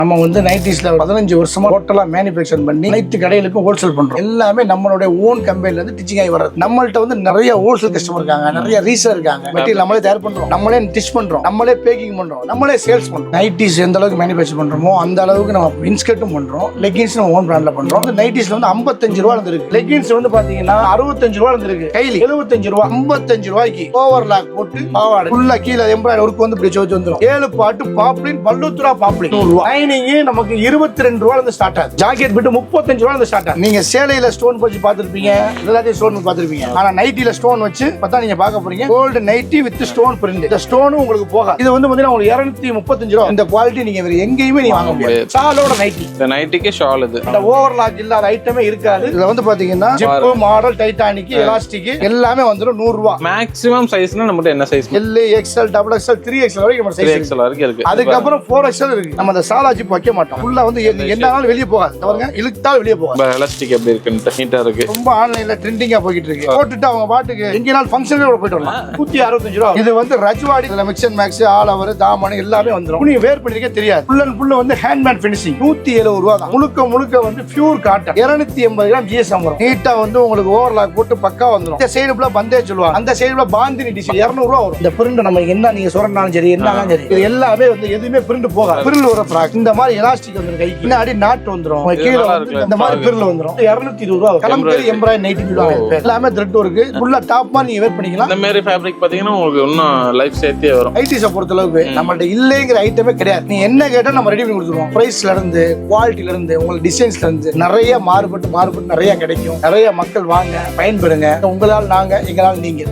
நம்ம வந்து நைட்டிஸ்ல 15 வருஷமா டோட்டலா மேனுஃபேக்சர் பண்ணி அனைத்து கடைகளுக்கும் ஹோல்சேல் பண்றோம். எல்லாமே நம்மளுடைய ஓன் கம்பெனில இருந்து டிச்சிங் ஆகி வர்றது. நம்மள்ட்ட வந்து நிறைய ஹோல்சேல் கஸ்டமர் இருக்காங்க, நிறைய ரீசேலர் இருக்காங்க. மெட்டீரியல் நம்மளே தயார் பண்றோம், நம்மளே டிச் பண்றோம், நம்மளே பேக்கிங் பண்றோம், நம்மளே சேல்ஸ் பண்றோம். நைட்டிஸ் எந்த அளவுக்கு மேனுஃபேக்சர் பண்றோமோ அந்த அளவுக்கு நம்ம இன்ஸ்கர்ட்டும் பண்றோம். லெகின்ஸ் நம்ம ஓன் பிராண்ட்ல பண்றோம். நைட்டிஸ்ல வந்து 55 ரூபா இருந்து இருக்கு. லெகின்ஸ் வந்து பாத்தீங்கன்னா 65 ரூபா இருந்து இருக்கு. கைலி 75 ரூபா. 55 ரூபாய்க்கு ஓவர்லாக் போட்டு பாவாடை ஃபுல்லா கீழ எம்ப்ராய்டரி ஒர்க் வந்து இப்படி வச்சு வந்துரும். 7 பாட்டு பாப்ளின் பல்லுத்ரா பாப்ளின் 100 ரூபாய். லைனிங் நமக்கு 22 ரூபாயில இருந்து ஸ்டார்ட் ஆகுது. ஜாக்கெட் பிட் 35 ரூபாயில இருந்து ஸ்டார்ட் ஆகுது. நீங்க சேலையில ஸ்டோன் வச்சு பாத்துருப்பீங்க, எல்லாத்தையும் ஸ்டோன் பாத்துருப்பீங்க. ஆனா நைட்டில ஸ்டோன் வச்சு பார்த்தா நீங்க பார்க்க போறீங்க gold nighty with stone print. இந்த ஸ்டோனும் உங்களுக்கு போகாது. இது வந்து பாத்தீங்கன்னா உங்களுக்கு 235 ரூபாய். இந்த குவாலிட்டி நீங்க வேற எங்கேயுமே நீங்க வாங்க முடியாது. ஷாலோட நைட்டி. இந்த நைட்டிக்கு ஷால் இது. இந்த ஓவர்லாக் இல்லாத ஐட்டமே இருக்காது. இதுல வந்து பாத்தீங்கன்னா ஜிப் மாடல் டைட்டானிக் எலாஸ்டிக் எல்லாமே வந்துரும் 100 ரூபாய். மேக்ஸிமம் சைஸ்னா நம்மட்ட என்ன size? L, XL, XXL, 3XL வரைக்கும் நம்ம சைஸ் 3XL வரைக்கும் இருக்கு. அதுக்கு அப்புறம் 4XL இருக்கு. நம்ம அந்த சாலா ஜிப் வைக்க மாட்டோம். ஃபுல்லா வந்து என்னாலும் வெளிய போகாது. பாருங்க இழுத்தால் வெளிய போகாது. எலாஸ்டிக் எப்படி இருக்குன்னு நீட்டா இருக்கு. ரொம்ப ஆன்லைன்ல ட்ரெண்டிங்கா போயிட்டு இருக்கு. போட்டுட்டு அவங்க பாட்டுக்கு எங்கனால ஃபங்க்ஷன்ல கூட போய்ட்டு வரலாம். 165 ரூபாய். இது வந்து Rajwadi mix and max all over தாமன் எல்லாமே வந்துரும். நீங்க வேர் பண்ணிருக்கே தெரியாது. ஃபுல் அண்ட் ஃபுல் வந்து ஹேண்ட்மேட் ஃபினிஷிங். 170 ரூபாய் தான். முழுக்க வந்து பியூர் காட்டன். 280 கிராம் GSM வரும். நீட்டா வந்து உங்களுக்கு ஓவர்லாக் போட்டு பக்கா வந்துரும். இந்த சைடு ஃபுல்லா பந்தே சொல்லுவாங்க. அந்த சைடு ஃபுல்லா பாந்தினி டிசைன் 200 ரூபாய் வரும். இந்த பிரிண்ட் நம்ம என்ன நீங்க சொன்னாலும் சரி என்னனாலும் சரி இது எல்லாமே வந்து எதுவுமே பிரிண்ட் போகாது. பிரில் ஒரு ஃப்ராக். இந்த மாதிரி எலாஸ்டிக் வந்துரும். கைக்கு பின்னாடி நாட் வந்துரும். கீழ வந்து இந்த மாதிரி பிரில் வந்துரும். 220 ரூபாய். கலம்பரி எம்ப்ராய்டரி நைட்டி சொல்லுவாங்க. எல்லாமே த்ரெட் இருக்கு. ஃபுல்லா டாப் மாதிரி நீங்க வேர் பண்ணிக்கலாம். இந்த மாதிரி ஃபேப்ரிக் பாத்தீங்கன்னா உங்களுக்கு இன்னும் லைஃப் சேர்த்தே வரும். நைட்டிஸ பொறுத்த அளவுக்கு நம்மள்ட்ட இல்லைங்கிற ஐட்டமே கிடையாது. நீ என்ன கேட்டா நம்ம ரெடி பண்ணி கொடுத்துருவோம். பிரைஸ்ல இருந்து குவாலிட்டில இருந்து உங்களுக்கு டிசைன்ஸ்ல இருந்து நிறைய மாறுபட்டு நிறைய கிடைக்கும். நிறைய மக்கள் வாங்க பயன்பெறுங்க. உங்களால் நாங்க, எங்களால் நீங்க.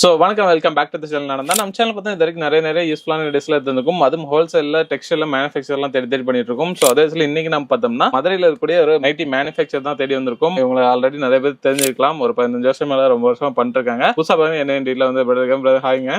ஸோ வணக்கம், welcome back to the channel. நடந்தால் நம்ம சேனல் பார்த்தா இது வரைக்கும் நிறைய யூஸ்ஃபுல்லான வீடியோஸ்ல இருந்திருக்கும். அதுவும் ஹோல்சேலில் டெக்ஸ்டைலில் மேனுஃபேக்சர்லாம் தேடி பண்ணிட்டு இருக்கோம். ஸோ அதே இன்னைக்கு நம்ம பார்த்தோம்னா மதுரையில் இருக்கக்கூடிய ஒரு நைட்டி மேனுஃபேக்சர் தான் தேடி வந்திருக்கும். இவங்களை ஆல்ரெடி நிறைய பேர் தெரிஞ்சிருக்கலாம். ஒரு 15 வருஷம் மேல ரொம்ப வருஷமா பண்ணிருக்காங்க. புதுசா பாருங்க என்ன டீல வந்து ஹாய்ங்க,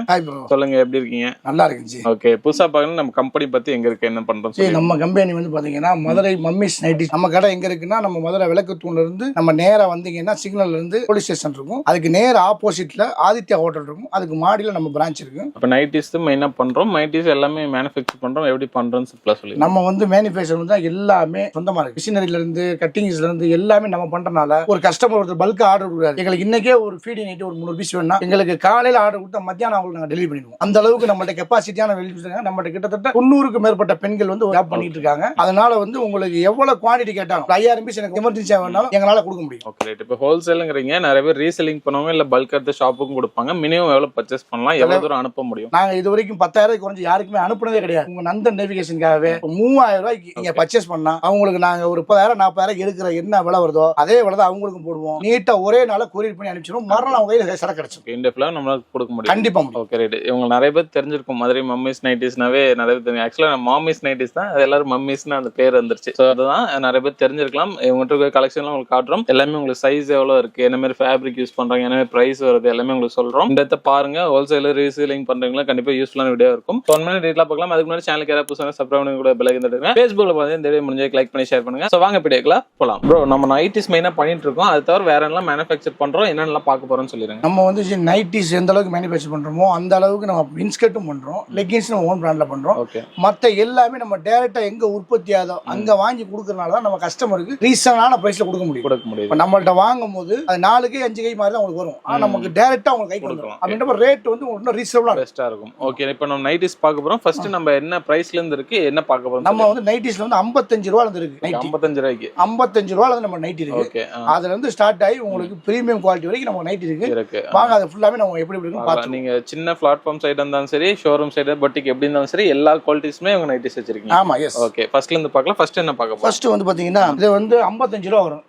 சொல்லுங்க எப்படி இருக்கீங்க? நல்லா இருக்கு. ஓகே, புதுசா பாருங்க நம்ம கம்பெனி பத்தி எங்க இருக்கு, என்ன பண்றோம்? நம்ம கம்பெனி வந்து பாத்தீங்கன்னா மதுரை மம்மிஸ் நைட்டி. நம்ம கடை எங்க இருக்குன்னா நம்ம மதுரை விளக்குத்தூண்ல இருந்து நம்ம நேரா வந்தீங்கன்னா சிக்னல்ல இருந்து போலீஸ் ஸ்டேஷன் இருக்கும். அதுக்கு நேர ஆப்போசிட்ல ஆதித்யா ஹோட்டல் இருக்கும். அதுக்கு மாடியில நம்ம பிரான்ச் இருக்கு. அப்ப நைட்டிஸ் மெயினா பண்றோம். நைட்டிஸ் எல்லாமே மேனுஃபேக்சர் பண்றோம். எப்படி பண்றோம்னு சிம்பிளா சொல்லி நம்ம வந்து மேனுஃபேக்சர் வந்து எல்லாமே சொந்தமா இருக்கு. மிஷினரியில இருந்து கட்டிங்ஸ்ல இருந்து எல்லாமே நம்ம பண்றனால ஒரு கஸ்டமர் ஒருத்தர் பல்கா ஆர்டர் கொடுக்குறாரு. எங்களுக்கு இன்னைக்கே ஒரு ஃபீடி நைட் ஒரு 300 பீஸ் வேணும்னா எங்களுக்கு காலையில ஆர்டர் கொடுத்தா மத்தியானம் அவங்களுக்கு நாங்க டெலிவரி பண்ணிடுவோம். அந்த அளவுக்கு நம்மள்ட்ட கெப்பாசிட்டியான வெளியே நம்மகிட்ட கிட்டத்தட்ட 90க்கு மேற்பட்ட பெண்கள் வந்து ஜாப் பண்ணிட்டு இருக்காங்க. அதனால வந்து உங்களுக்கு எவ்வளவு குவான்டிட்டி கேட்டாலும் 5000 பீஸ் எனக்கு எமர்ஜென்சியா வேணாலும் எங்களால கொடுக்க முடியும். ஓகே, இப்போ ஹோல்சேலுங்கிறீங்க, நிறைய பேர் ரீசெல்லிங் பண்ணுவாங்க, இல்ல பல்க் எடுத்து ஷாப்புக்கும் கொடுப்பாங்க. மினிமம் எவ்வளவு பர்ச்சேஸ் பண்ணலாம், எவ்வளவு தூரம் அனுப்ப முடியும்? நாங்க இது வரைக்கும் 10,000 குறைஞ்சு யாருக்குமே அனுப்புனதே கிடையாது. உங்க நந்தன் நேவிகேஷனுக்காகவே 3000 ரூபாய்க்கு நீங்க பர்ச்சேஸ் பண்ணா அவங்களுக்கு நாங்க ஒரு 30,000 40,000 எடுக்கிற என்ன விலை வருதோ அதே விலை தான் அவங்களுக்கும் போடுவோம். நீட்டா ஒரே நாள கொரியர் பண்ணி அனுப்பிச்சிடும். மறுநாள் அவங்க கையில சரக்கு கிடைச்சிடும். இந்த ஃபுல்லா நம்மளால கொடுக்க முடியும். கண்டிப்பா. Okay right. இவங்க நிறைய பேர் தெரிஞ்சிருக்கும். மதுரை மம்மிஸ் நைட்டிஸ்னாவே நிறைய பேர் தெரியும். ஆக்சுவலா மாமிஸ் நைட்டிஸ் தான், அது எல்லாரும் மம்மிஸ்னு அந்த பேர் வந்துருச்சு. ஸோ அதுதான் நிறைய பேர் தெரிஞ்சிருக்கலாம். இவங்ககிட்ட கலெக்ஷன்லாம் உங்களுக்கு காட்டுறோம். எல்லாமே உங்களுக்கு சைஸ் எவ்வளவு இருக்கு, என்ன மாதிரி ஃபேப்ரிக் யூஸ் பண்றாங்க, என்ன மாதிரி பிரைஸ் வருது எல்லாமே உங்களுக்கு சொல்றோம். இந்த இடத்த பாருங்க. ஹோல்சேல் ரீசேலிங் பண்றீங்களா கண்டிப்பா யூஸ்ஃபுல்லான வீடியோ இருக்கும். 1 மினிட் டீட்டெயிலா பார்க்கலாம். அதுக்கு முன்னாடி சேனலுக்கு யாராவது புதுசாக சப்ஸ்கிரைப் பண்ணி கூட பெல் ஐகான் தட்டுங்க. Facebookல பாத்தீங்கன்னா இந்த வீடியோ முடிஞ்சா லைக் பண்ணி ஷேர் பண்ணுங்க. சோ வாங்க வீடியோக்குள்ள போலாம். ப்ரோ, நம்ம நைட்டிஸ் மெயினா பண்ணிட்டு இருக்கோம். அது தவிர வேற என்னலாம் மேனுஃபேக்சர் பண்றோம், என்னென்னலாம் பார்க்க போறோம்னு சொல்லிருங்க. நம்ம வந்து நைட்டிஸ் எந்த அளவுக்கு மேனுஃபேக்சர் பண்றோமோ அந்த அளவுக்கு நம்ம இன்ஸ்கர்ட்டும் பண்றோம். லெகின்ஸ் நம்ம ஓன் பிராண்ட்ல பண்றோம். மத்த எல்லாமே நம்ம டைரக்டா எங்க உற்பத்தி ஆதோ அங்க வாங்கி கொடுக்கறனால தான் நம்ம கஸ்டமருக்கு ரீசனான பிரைஸ்ல கொடுக்க முடியும். இப்ப நம்மள்ட்ட வாங்கும்போது அது 4 கை 5 கை மாதிரி தான் உங்களுக்கு வரும். ஆனா நமக்கு டைரக்டா உங்களுக்கு கை கொடுக்கலாம். அப்படின்ற ரேட் வந்து இன்னும் ரீசனபிளா பெஸ்டா இருக்கும். ஓகே, இப்போ நம்ம நைட்டிஸ் பார்க்க போறோம். ஃபர்ஸ்ட் நம்ம என்ன பிரைஸ்ல இருந்து இருக்கு, என்ன பார்க்க போறோம்? நம்ம வந்து நைட்டிஸ்ல வந்து 55 ரூபாயில இருந்து இருக்கு. 55 ரூபாய்க்கு 55 ரூபாயில இருந்து நம்ம நைட்டி இருக்கு. ஓகே, அதுல இருந்து ஸ்டார்ட் ஆகி உங்களுக்கு பிரீமியம் குவாலிட்டி வரைக்கும் நம்ம நைட்டி இருக்கு. வாங்க அது ஃபுல்லாவே நம்ம எப்படி இருக்குன்னு பாத்து. நீங்க சின்ன பிளாட்ஃபார்ம் சைடு இருந்தாலும் சரி, ஷோரூம் சைடு, பொட்டிக் எப்படி இருந்தாலும் சரி, எல்லா குவாலிட்டிஸ்மே உங்க நைட்டிஸ் வச்சிருக்கீங்க. ஆமா, எஸ். ஓகே, ஃபர்ஸ்ட்ல இருந்து பார்க்கலாம். ஃபர்ஸ்ட் என்ன பார்க்க போறோம்? ஃபர்ஸ்ட் வந்து பாத்தீங்கன்னா இது வந்து 55 ரூபாய் வரும்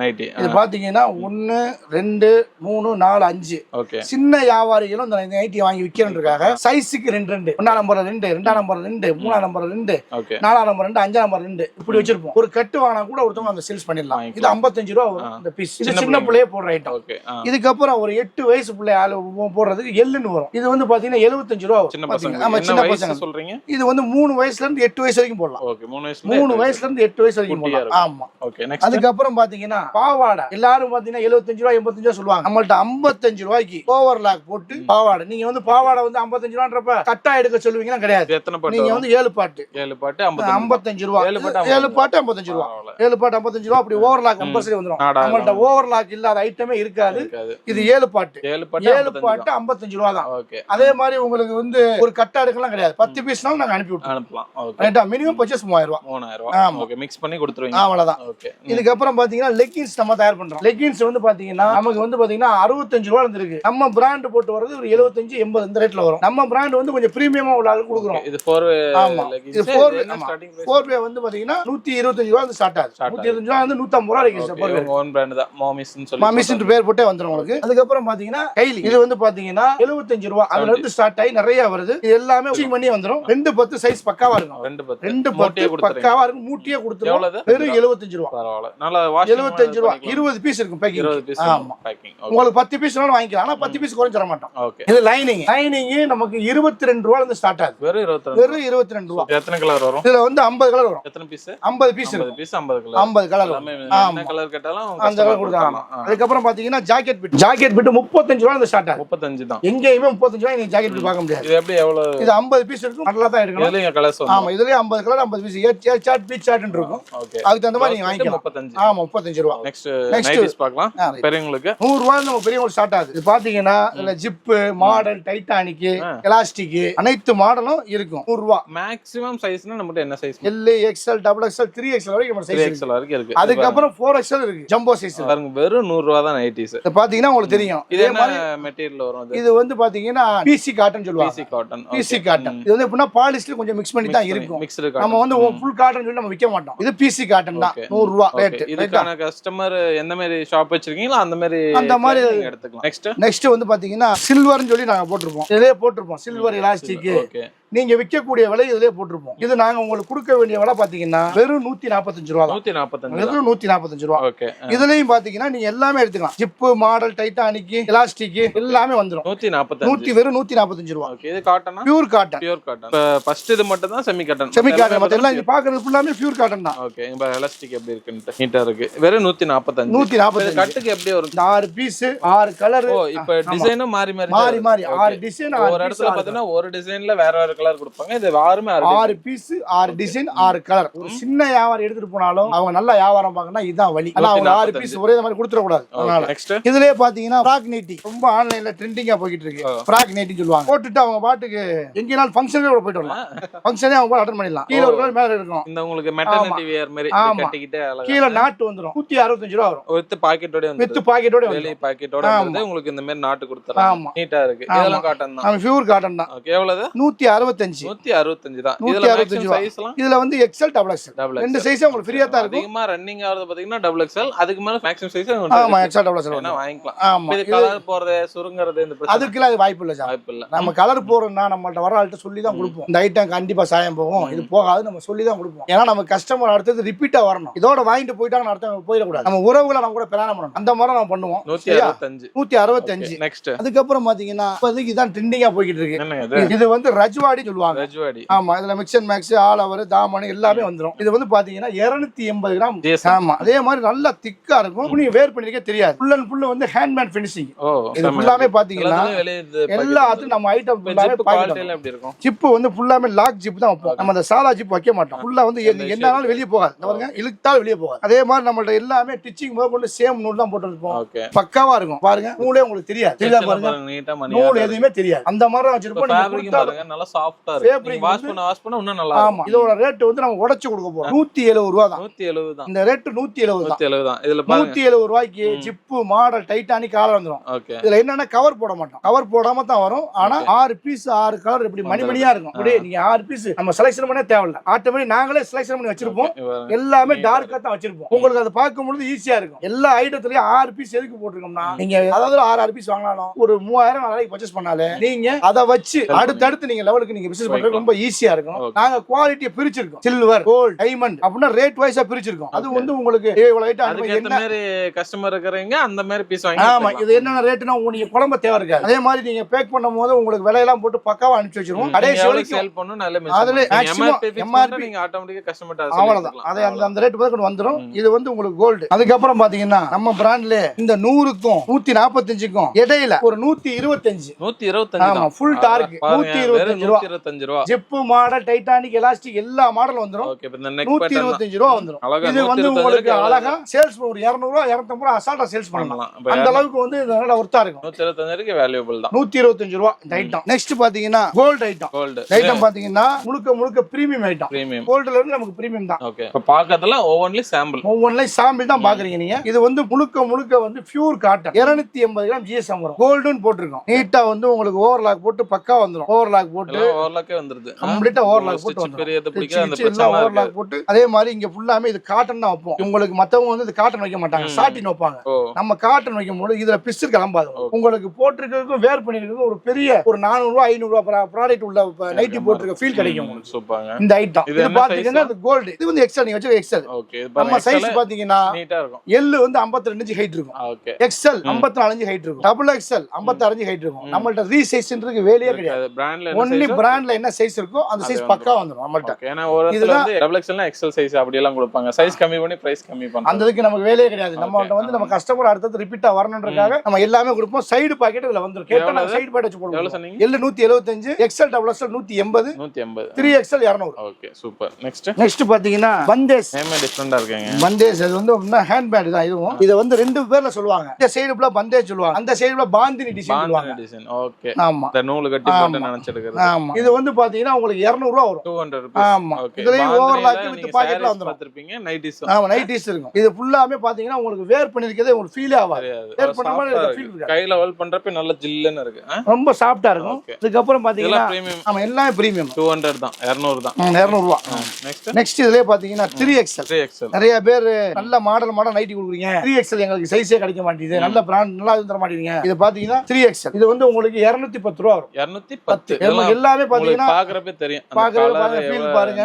நைட்டி. இது பாத்தீங்கன்னா 1 2 3 4 5. ஓகே, சின்ன வியாபாரிகளும் இந்த நைட்டி வாங்கி விக்கிறதுக்காக சைஸ்க்கு 2 1 number 2 2 number 2 3 number 2 4 number 2 5 number 2 இப்படி வச்சிருப்போம். ஒரு கட்டு வாங்கினா கூட ஒருத்தவங்க அந்த சேல்ஸ் பண்ணிடலாம். இது 55 ரூபாய் வரும் இந்த பீஸ். இது சின்ன பிள்ளையே போடுற ஐட்டம். இதுக்கு அப்புறம் ஒரு 8 வயசு பிள்ளை போடுறதுக்கு எல்லுன்னு வரும். இது வந்து பாத்தீங்கன்னா 75 ரூபாய் வரும். ஆமா, சின்ன பசங்க சொல்றீங்க. இது வந்து 3 வயசுல இருந்து 8 வயசு வரைக்கும் போடலாம். ஓகே, 3 வயசுல இருந்து 8 வயசு வரைக்கும் போடலாம். ஆமா. ஓகே, நெக்ஸ்ட் அதுக்கு அப்புறம் பாத்தீங்கன்னா பாவாடை எல்லாரும் பாத்தீங்கன்னா 75 ரூபாய் 85 ரூபாய் சொல்லுவாங்க. நம்மள்ட்ட 55 ரூபாய்க்கு ஓவர்லாக் போட்டு பாவாடை. நீங்க வந்து பாவாடை வந்து 55 ரூபான்றப்ப கட்டா எடுக்க சொல்லுவீங்கன்னா கிடையாது. எத்தனை பாட்டு? நீங்க வந்து 7 பாட்டு 7 பாட்டு 55 ரூபா. 7 பாட்டு 55 ரூபா. 7 பாட்டு 55 ரூபா. அப்படி ஓவர்லாக் கம்பல்சரி வந்துரும். நம்மள்ட்ட ஓவர்லாக் இல்லாத ஐட்டமே இருக்காது. இது 7 பாட்டு 7 பாட்டு 55 ரூபா தான். அதே மாதிரி உங்களுக்கு வந்து ஒரு கட்டா எடுக்கலாம் கிடையாது. 10 பீஸ்னாலும் நாங்க அனுப்பி விட்டுறோம். மினிமம் பர்ச்சேஸ் 3000 ரூபா. 3000 ரூபா. ஓகே, மிக்ஸ் பண்ணி கொடுத்துருவீங்க. அவ்வளவுதான். இதுக்கு அப்புறம் பாத்தீங்கன்னா லெகின்ஸ் நம்ம தயார் பண்றோம். லெகின்ஸ் வந்து பாத்தீங்கன்னா நமக்கு வந்து பாத்தீங்கன்னா 65 ரூபா இருக்கு. நம்ம பிராண்ட் போட்டு வரது ஒரு 75 80 இந்த ரேட்ல வரும். நம்ம பிராண்ட் வந்து கொஞ்சம் பிரீமியமா உள்ள ஆளுக்கு கொடுக்குறோம். இது 4 ஆமா. இது 4 வந்து பாத்தீங்கன்னா 125 ரூபா வந்து ஸ்டார்ட் ஆகுது. 125 ரூபா வந்து 150 ரூபா இருக்கு. உங்க ஓன் பிராண்ட் தான். மாமிஸ்னு சொல்லி மாமிஸ்னு பேர் போட்டே வந்துரும் உங்களுக்கு. அதுக்கு அப்புறம் பாத்தீங்கன்னா கைலி. இது வந்து பாத்தீங்கன்னா 75 ரூபா. அதுல இருந்து ஸ்டார்ட் ஆகி நிறைய வருது. இது எல்லாமே வாஷிங் பண்ணி வந்துரும். 210 சைஸ் பக்காவா இருக்கும். 210 பக்காவா இருக்கும். மூட்டியே கொடுத்துரும். வெறும் 75 ரூபா. பரவாயில்லை. நல்லா வாஷ் 75 ரூபா. 20 பீஸ் இருக்கும் பேக்கிங். 20 பீஸ். ஆமா. பேக்கிங். உங்களுக்கு 10 பீஸ்னாலும் வாங்கிக்கலாம். ஆனா 10 பீஸ் குறைஞ்ச தர மாட்டோம். ஓகே. இது லைனிங். லைனிங் நமக்கு 22 ரூபாயில இருந்து ஸ்டார்ட் ஆகுது. வெறும் 22 ரூபா. எத்தனை கலர் வரும்? இதுல வந்து 50 கலர் வரும். எத்தனை piece? 50 piece. 50 piece 50 colour. 50 colour. என்ன கலர் கேட்டாலும் அந்த கலர் கொடுத்தாங்க. அதுக்கு அப்புறம் பாத்தீங்கன்னா ஜாக்கெட் பிட். ஜாக்கெட் பிட் 35 ரூபாயில இருந்து ஸ்டார்ட் ஆகுது. 35 தான். எங்கேயுமே 35 ரூபாய் நீங்க ஜாக்கெட் பிட் பார்க்க முடியாது. இது எப்படி எவ்வளவு? இது 50 பீஸ் இருக்கும். நல்லா தான் இருக்கும். இதுலயும் கலர்ஸ் வரும். ஆமா, இதுலயே 50 கலர் 50 பீஸ். ஏ சார்ட் பீச் சார்ட்னு இருக்கும். ஓகே. அதுக்கு தகுந்த மாதிரி நீங்க வாங்கிக்கலாம். 35. ஆமா, 35 ரூபாய். நெக்ஸ்ட் நைட்டிஸ் பார்க்கலாம். பெரியவங்களுக்கு 100 ரூபாயில நம்ம பெரியவங்களுக்கு ஸ்டார்ட் ஆகுது. இது பாத்தீங்கன்னா இதுல ஜிப், மாடல், டைட்டானிக், எலாஸ்டிக் அனைத்து மாடலும் இருக்கும். 100 ரூபாய். மேக்ஸிமம் சைஸ்னா நம்மட்ட என்ன size? L, XL, double XL, 3XL வரைக்கும் நம்ம சைஸ் 3XL வரைக்கும் இருக்கு. அதுக்கு அப்புறம் 4XL இருக்கு. ஜம்போ சைஸ் பாருங்க. வெறும் 100 ரூபாய் தான் நைட்டிஸ். இது பாத்தீங்கன்னா உங்களுக்கு தெரியும். இது என்ன மெட்டீரியல் வரும்? இது வந்து பாத்தீங்கன்னா பிசி காட்டன் சொல்லுவாங்க. PC cotton. PC cotton. இது வந்து எப்படின்னா பாலிஸ்டர் கொஞ்சம் மிக்ஸ் பண்ணி தான் இருக்கும். Mixed cotton. நம்ம வந்து ஃபுல் காட்டன் சொல்லி நம்ம விக்க மாட்டோம். இது பிசி காட்டன் தான். 100 ரூபாய் ரேட். இதுக்கான கஸ்டமர் எந்த மாதிரி ஷாப் வச்சிருக்கீங்களோ அந்த மாதிரி எடுத்துக்கலாம். நெக்ஸ்ட் வந்து பாத்தீங்கன்னா சில்வர்னு சொல்லி நாங்க போட்டுருப்போம். இதுலயே போட்டுருப்போம் சில்வர் எலாஸ்டிக். நீங்க விற்கக்கூடிய விலை இதுலயே போட்டுருப்போம். இது நாங்க உங்களுக்கு கொடுக்க வேண்டிய விலை பாத்தீங்கன்னா வெறும் 145 ரூபா. 145 ரூபா. இதுலயும் பாத்தீங்கன்னா நீங்க எல்லாமே எடுத்துக்கலாம். ஜிப், மாடல், டைட்டானிக், எலாஸ்டிக் எல்லாமே வந்துரும். 145. வெறும் 145 ரூபா. இது காட்டனா? Pure cotton. Pure cotton. First இது மட்டும் தான் செமி காட்டன். செமி காட்டன் மத்த எல்லாம் இது பாக்குறது ஃபுல்லாமே பியூர் காட்டன் தான். ஓகே. இந்த எலாஸ்டிக் எப்படி இருக்குன்னு நீட்டா இருக்கு. வெறும் 145. 145. கட்டுக்கு எப்படி வரும்? 6 பீஸ் 6 கலர். ஓ, இப்போ டிசைனும் மாறி 6 டிசைன். ஒரு இடத்துல பார்த்தீங்கன்னா ஒரு டிசைன்ல வேற கலர் கொடுப்பாங்க. இது 6 பீஸ் 6 டிசைன் 6 கலர். ஒரு சின்ன வியாபாரம் எடுத்துட்டு போனாலும் அவங்க நல்ல வியாபாரம் பார்க்கணும். இதுதான் வழி. ஆனா அவங்க 6 பீஸ் ஒரே மாதிரி கொடுத்துட கூடாது. அதனால நெக்ஸ்ட் இதுலயே பாத்தீங்கன்னா ஃப்ராக் நைட்டி ரொம்ப ஆன்லைன்ல ட்ரெண்டிங்கா போயிட்டு இருக்கு. ஃப்ராக் நைட்டி சொல்லுவாங்க. போட்டுட்டு அவங்க பாட்டுக்கு எங்கேனாலும் ஃபங்க்ஷனுக்கு கூட போயிட்டு வரலாம். ஃபங்க்ஷனே அவங்க அட்டெண்ட் பண்ணிடலாம். கீழ ஒரு கலர் மேல இருக்கும். இந்த உங்களுக்கு மெட்டர்னிட்டி வியர் மாதிரி கட்டிக்கிட்டே அழகா கீழ நாட்டு வந்துரும். 165 ரூபாய் வரும். வித் பாக்கெட்டோட வந்து வித் பாக்கெட்டோட வெளிய பாக்கெட்டோட வந்து உங்களுக்கு இந்த மாதிரி நாட்டு கொடுத்துறாங்க. நீட்டா இருக்கு. இதெல்லாம் காட்டன் தான். நம்ம பியூர் காட்டன் தான். ஓகே. எவ்வளவு? 165. 165 தான். இதுல மேக்ஸிமம் சைஸ்லாம் இதுல வந்து எக்ஸ்எல், டபுள் எக்ஸ்எல் ரெண்டு சைஸே உங்களுக்கு ஃப்ரீயா தான் இருக்கும். அதிகமா ரன்னிங் ஆறது பாத்தீங்கன்னா டபுள் எக்ஸ்எல். அதுக்கு மேல மேக்ஸிமம் சைஸ் ஆமா எக்ஸ்எல், டபுள் எக்ஸ்எல் வேணா வாங்கிக்கலாம். ஆமா. இது கலர் போறது சுருங்கறது இந்த பிரச்சனை அதுக்குலாம் அது வாய்ப்பு இல்ல சார். வாய்ப்பு இல்ல. நம்ம கலர் போறோம்னா நம்மள்ட்ட வர ஆள்கிட்ட சொல்லி தான் கொடுப்போம். இந்த ஐட்டம் கண்டிப்பா சாயம் போகும், இது போகாது நம்ம சொல்லி தான் கொடுப்போம். ஏன்னா நம்ம கஸ்டமர் அடுத்தது ரிப்பீட்டா வரணும். இதோட வாங்கிட்டு போயிட்டாங்க அடுத்த போயிடக்கூடாது. நம்ம உறவுகளை நம்ம கூட பிளான் பண்ணணும். அந்த மாதிரி நம்ம பண்ணுவோம். 165. நெக்ஸ்ட் அதுக்கப்புறம் பாத்தீங்கன்னா இப்போதைக்கு தான் ட்ரெண்டிங்கா போய்கிட்டு இருக்கு. இது வந்து ரஜ்வாடி சொல்லுவாங்க. ரஜ்வாடி. ஆமா. இதுல mix and max, all over, தாமன் எல்லாமே வந்துரும். இது வந்து பாத்தீங்கன்னா 280 கிராம். ஆமா. அதே மாதிரி நல்லா திக்கா இருக்கும். நீங்க வேர் பண்ணிருக்கே தெரியாது. ஃபுல் அண்ட் ஃபுல் வந்து ஹேண்ட்மேட் ஃபினிஷிங். இது ஃபுல்லாமே பாத்தீங்கன்னா எல்லாத்துக்கும் நம்ம ஐட்டம் ஃபுல்லாமே பாக்கெட்ல எப்படி இருக்கும். ஜிப் வந்து ஃபுல்லாமே லாக் ஜிப் தான் வைப்போம். நம்ம அந்த சாதா ஜிப் வைக்க மாட்டோம். ஃபுல்லா வந்து என்னாலும் வெளிய போகாது. பாருங்க இழுத்தால் வெளிய போகாது. அதே மாதிரி நம்மள்ட்ட எல்லாமே டிச்சிங் முதல் கொண்டு சேம் நூல் தான் போட்டுருப்போம். பக்காவா இருக்கும். பாருங்க நூலே உங்களுக்கு தெரியாது. தெரியுதா பாருங்க. நூல் எதுவுமே தெரியாது. அந்த மாதிரி தான் வச்சிருப்போம். ஃபேப்ரிக் பாருங்க நல்லா சாஃப்ட்டா இருக்கு. வாஷ் பண்ண இன்னும் நல்லா இருக்கும். ஆமா. இதோட ரேட் வந்து நம்ம உடைச்சு கொடுக்க போறோம். 170 ரூபாய் தான். 170 தான். இந்த ரேட் 170 தான். இதுல பாருங்க 170 ரூபாய்க்கு ஜிப், மாடல், டைட்டானிக் காலர் வந்துரும். ஓகே. இதுல என்னன்னா கவர் போட மாட்டோம். கவர் போடாம தான் வரும். ஆனா 6 பீஸ் 6 கலர் இப்படி மணிமணியா இருக்கும். அப்படியே நீங்க 6 பீஸ் நம்ம செலக்ஷன் பண்ணே தேவையில்ல. ஆட்டோமேட்டிக் நாங்களே செலக்ஷன் பண்ணி வச்சிருப்போம். எல்லாமே டார்க்கா தான் வச்சிருப்போம். உங்களுக்கு அதை பார்க்கும்போது ஈஸியா இருக்கும். எல்லா ஐட்டத்துலயும் 6 பீஸ் எதுக்கு போட்டுருக்கோம்னா நீங்க அதாவது 6 பீஸ் வாங்கினாலும் ஒரு 3000 நாளைக்கு பர்ச்சேஸ் பண்ணாலே நீங்க அதை வச்சு அடுத்தடுத்து நீங்க லெவலுக்கு நீங்க பிசினஸ் பண்றது ரொம்ப ஈஸியா இருக்கும். நாங்க குவாலிட்டியை பிரிச்சிருக்கோம், சில்வர், கோல்ட், டைமண்ட் அப்படின்னா ரேட் வைஸா பிரிச்சிருக்கோம். அது வந்து உங்களுக்கு இவ்வளவு ரேட் அந்த மாதிரி கஸ்டமர் இருக்கறீங்க அந்த மாதிரி பீஸ் வாங்கி. ஆமா, இது என்ன ரேட்னா நீங்க குழம்பு தேவை இருக்காது. அதே மாதிரி நீங்க பேக் பண்ணும்போது உங்களுக்கு விலையெல்லாம் போட்டு பக்காவா அனுப்பிச்சு வச்சிருவோம். கடைசி வரைக்கும் சேல் பண்ணனும். நல்ல மெசேஜ் அதுல எம்ஆர்பி நீங்க ஆட்டோமேட்டிக்கா கஸ்டமர் அவ்வளவுதான். அதே அந்த ரேட் பக்கம் வந்துரும். இது வந்து உங்களுக்கு கோல்ட். அதுக்கு அப்புறம் பாத்தீங்கன்னா நம்ம பிராண்ட்ல இந்த 100க்கும் 145க்கும் இடையில ஒரு 125 ஆமா ஃபுல் டார்க் 125 ரூபாய். ஜிப் மாடல், டைட்டானிக், எலாஸ்டிக் எல்லா மாடலும் வந்துரும். ஓகே, இப்போ இந்த நெக் 125 ரூபாய் வந்துரும். இது வந்து உங்களுக்கு அழகா சேல்ஸ் ஒரு 200 ரூபாய் 250 ரூபாய் அசால்ட்டா சேல்ஸ் பண்ணலாம். அந்த அளவுக்கு வந்து நல்ல ஒர்த்தா இருக்கும். 125 வரைக்கும் வேல்யூபிள் தான். 125 ரூபாய் இந்த ஐட்டம். நெக்ஸ்ட் பாத்தீங்கன்னா கோல்ட் ஐட்டம். கோல்ட் ஐட்டம் பாத்தீங்கன்னா முழுக்க பிரீமியம் ஐட்டம். பிரீமியம் கோல்ட்ல இருந்து நமக்கு பிரீமியம் தான். ஓகே, இப்ப பாக்கறதுல ஒவ்வொன்லி சாம்பிள் தான் பாக்குறீங்க நீங்க. இது வந்து முழுக்க வந்து பியூர் காட்டன் 280 கிராம் ஜிஎஸ்எம் வரும். கோல்டுன்னு போட்டுருக்கோம். நீட்டா வந்து உங்களுக்கு ஓவர்லாக் போட்டு பக்கா வந்துரும். ஓவர்லாக் போட்டு ஓவர்லாக்கே வந்துருது. கம்ப்ளீட்டா ஓவர்லாக் போட்டு வந்துரும். ஓவர்லாக் போட்டு அதே மாதிரி இங்க ஃபுல்லாமே இது காட்டன் தான் வைப்போம். உங்களுக்கு மத்தவங்க வந்து இது காட்டன் வைக்க மாட்டாங்க, சாட்டின் வைப்பாங்க. நம்ம காட்டன் வைக்கும் போது இதுல பிசு கிளம்பாது. உங்களுக்கு போட்டிருக்கிறதுக்கும் வேர் பண்ணிருக்கிறதுக்கும் ஒரு பெரிய ஒரு 400 ரூபாய் 500 ரூபாய் ப்ராடக்ட் உள்ள நைட்டி போட்டிருக்க ஃபீல் கிடைக்கும் உங்களுக்கு. சூப்பர்ங்க. இந்த ஐட்டம் இது பாத்தீங்கன்னா இது கோல்ட். இது வந்து எக்ஸ்எல். நீங்க வச்சு எக்ஸ்எல். ஓகே, நம்ம சைஸ் பாத்தீங்கன்னா நீட்டா இருக்கும். எல் வந்து 52 இன்ச் ஹைட் இருக்கும். ஓகே, எக்ஸ்எல் 54 இன்ச் ஹைட் இருக்கும். டபுள் எக்ஸ்எல் 56 இன்ச் ஹைட் இருக்கும். நம்மள்ட்ட ரீசைஸ்ன்றதுக்கு வேலையே கிடையாது. பிராண்ட்ல ஒன்லி பிராண்ட்ல என்ன சைஸ் இருக்கோ அந்த சைஸ் பக்கா வந்துரும் நம்மள்ட்ட. ஏனா ஒரு இடத்துல வந்து டபுள் எக்ஸ்எல்னா எக்ஸ்எல் சைஸ் அப்படி எல்லாம் கொடுப்பாங்க. சைஸ் கம்மி பண்ணி பிரைஸ் கம்மி பண்றாங்க. அந்ததுக்கு நமக்கு வேலையே கிடையாது. நம்மள்ட்ட வந்து நம்ம கஸ்டமர் அடுத்து ரிப்பீட்டா வரணும்ன்றதுக்காக நம்ம எல்லாமே கொடுப்போம். சைடு பாக்கெட் இதுல வந்துரும். கேட்டா நான் சைடு பாக்கெட் வச்சு போடுவோம். எவ்வளவு சொன்னீங்க? L 175, XL double XL 180, 3XL 200. Okay, super. Next பாத்தீங்கன்னா பந்தேஸ். நேமே டிஃபரண்டா இருக்குங்க. பந்தேஸ் அது வந்து ஹேண்ட் பேக் தான். இதுவும் இத வந்து ரெண்டு பேர்ல சொல்லுவாங்க. இந்த சைடு ஃபுல்லா பந்தேஸ் சொல்லுவாங்க, அந்த சைடு ஃபுல்லா பாந்தினி டிசைன் சொல்லுவாங்க. டிசைன். ஓகே, ஆமா, இந்த நூல் கட்டி போட்டு நினைச்சிருக்கிறது. ஆமா, இது வந்து பாத்தீங்கன்னா உங்களுக்கு 200 ரூபாய் வரும். 200 ரூபாய். ஆமா, இதுல ஓவர்லாக் வித் பாக்கெட்ல வந்துரும். பாத்திருப்பீங்க நைட்டிஸ். ஆமா, நைட்டிஸ் இருக்கும். இது ஃபுல்லாமே பாத்தீங்கன்னா உங்களுக்கு வேர் பண்ணிருக்கதே உங்களுக்கு ஃபீல் ஆகாது. வேர் பண்ண மாதிரி ஃபீல் இருக்கு. கையில ஹோல்ட் பண்றப்ப நல்ல ஜில்லுன்னு இருக்கு. ரொம்ப சாஃப்ட்டா இருக்கும். அதுக்கு அப்புறம் பாத்தீங்கன்னா பிரீமியம். ஆமா, எல்லாமே பிரீமியம். 200 தான், 200 தான். 200 ரூபாய். நெக்ஸ்ட் இதுலயே பாத்தீங்கன்னா 3XL. நிறைய பேர் நல்ல மாடல் நைட்டி கொடுக்குறீங்க. 3XL எங்களுக்கு சைஸே கிடைக்க மாட்டேங்குது, நல்ல பிராண்ட் நல்லா தர மாட்டீங்க. இது பாத்தீங்கன்னா 3XL. இது வந்து உங்களுக்கு 210 ரூபாய் வரும். 210. எல்லாமே பாத்தீங்கன்னா பாக்குறப்ப தெரியும். பாக்குறப்ப ஃபீல் பாருங்க.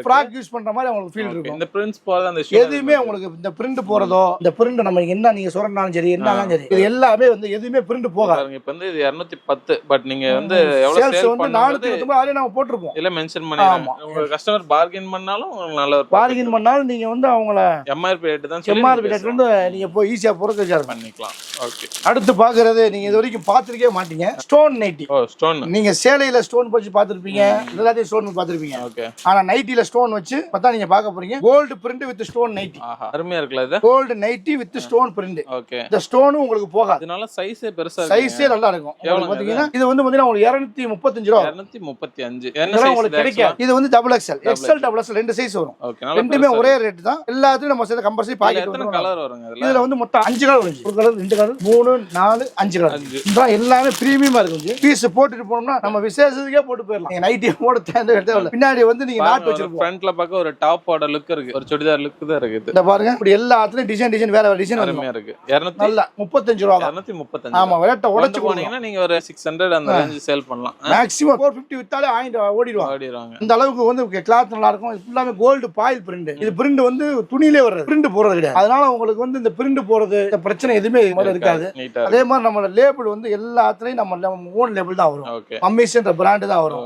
ஃப்ராக் யூஸ் பண்ற மாதிரி உங்களுக்கு ஃபீல் இருக்கும். இந்த பிரிண்ட்ஸ் போறது அந்த எதுவுமே உங்களுக்கு இந்த பிரிண்ட் போறதோ இந்த பிரிண்ட் நம்ம என்ன நீங்க சொல்றனாலும் சரி என்னனாலும் சரி இது எல்லாமே வந்து எதுவுமே பிரிண்ட் போகாது. இப்போ வந்து இது 210 பட் நீங்க வந்து எவ்வளவு சேல் வந்து 429 அதே நாம போட்டுருப்போம். இல்ல மென்ஷன் பண்ணிருக்கோம். உங்க கஸ்டமர் பார்கெயின் பண்ணாலும் நல்ல பார்கெயின் பண்ணாலும் நீங்க வந்து அவங்கள எம்ஆர்பி ரேட் தான் சொல்லி எம்ஆர்பி ரேட் வந்து நீங்க போய் ஈஸியா பொறுக்க பண்ணிக்கலாம். ஓகே, அடுத்து பாக்குறது நீங்க இது வரைக்கும் பாத்துக்கவே மாட்டீங்க, ஸ்டோன் நைட்டி. ஓ, ஸ்டோன். நீங்க சேலையில ஸ்டோன் வச்சு பாத்துருப்பீங்க, எல்லாத்தையும் ஸ்டோன் பாத்துருப்பீங்க. ஓகே, ஆனா நைட்டில ஸ்டோன் வச்சு பார்த்தா நீங்க பார்க்க போறீங்க gold print with stone nighty. அருமையா இருக்குல இது. Gold nighty with stone print. Okay, இந்த ஸ்டோனும் உங்களுக்கு போகாது. அதனால சைஸே பெருசா இருக்கு. சைஸே நல்லா இருக்கும். எவ்வளவு பாத்தீங்கன்னா இது வந்து பாத்தீங்கன்னா உங்களுக்கு 235 ரூபாய். 235. என்ன சைஸ் உங்களுக்கு கிடைக்கும்? இது வந்து double XL, XL double XL ரெண்டு சைஸ் வரும். ஓகே, ரெண்டுமே ஒரே ரேட் தான். எல்லாத்துலயும் நம்ம சேர்த்து கம்பல்சரி பாக்கெட் வரும். கலர் வருங்க இதுல. இதுல வந்து மொத்தம் 5 கலர் வருது. ஒரு கலர், ரெண்டு கலர், 3, 4, 5 கலர். இதுதான் எல்லாமே பிரீமியமா இருக்கும். பீஸ் போட்டுட்டு போனோம்னா நம்ம விசேஷத்துக்கே போட்டு போயிடலாம். நீங்க நைட்டி போட தேவையில்லை. பின்னாடி வந்து நீங்க நாட் வச்சிருப்போம். ஃப்ரண்ட்ல பார்க்க ஒரு டாப்போட லுக் இருக்கு, ஒரு சுடிதார் லுக் தான் இருக்கு. இந்த பாருங்க இப்படி எல்லாத்துலயும் டிசைன் வேற வேற டிசைன் அருமையா இருக்கு. 235 ரூபாய். 235. ஆமா, ரேட்ட உடைச்சு போனீங்கன்னா நீங்க ஒரு 600 அந்த ரேஞ்ச் சேல் பண்ணலாம். மேக்ஸिमम 450 வித்தாலே 1000 ஓடிடுவாங்க. இந்த அளவுக்கு வந்து கிளாத் நல்லா இருக்கும். இது ஃபுல்லாமே கோல்ட் பாயில் பிரிண்ட். இது பிரிண்ட் வந்து துணியிலே வர்றது, பிரிண்ட் போறது கிடையாது. அதனால உங்களுக்கு வந்து இந்த பிரிண்ட் போறது இந்த பிரச்சனை எதுவுமே இருக்காது. அதே மாதிரி நம்மளோட லேபிள் வந்து எல்லாத்துலயும் நம்ம ஓன் லேபிள் தான் வரும். மம்மிஸ்ன்ற பிராண்ட் தான் வரும்.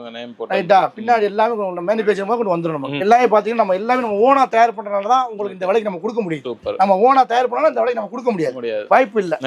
ரைட்டா, பின்னாடி எல்லாமே மேனுஃபேக்சர் கொண்டு வந்துரும். நம்ம எல்லாமே பாத்தீங்கன்னா நம்ம எல்லாமே நம்ம ஓனா தயார் பண்றதுனால தான் உங்களுக்கு இந்த விலைக்கு நம்ம கொடுக்க முடியும். நம்ம ஓனா தயார் பண்ணாலும் இந்த விலைக்கு நம்ம கொடுக்க முடியாது, வாய்ப்பு இல்ல.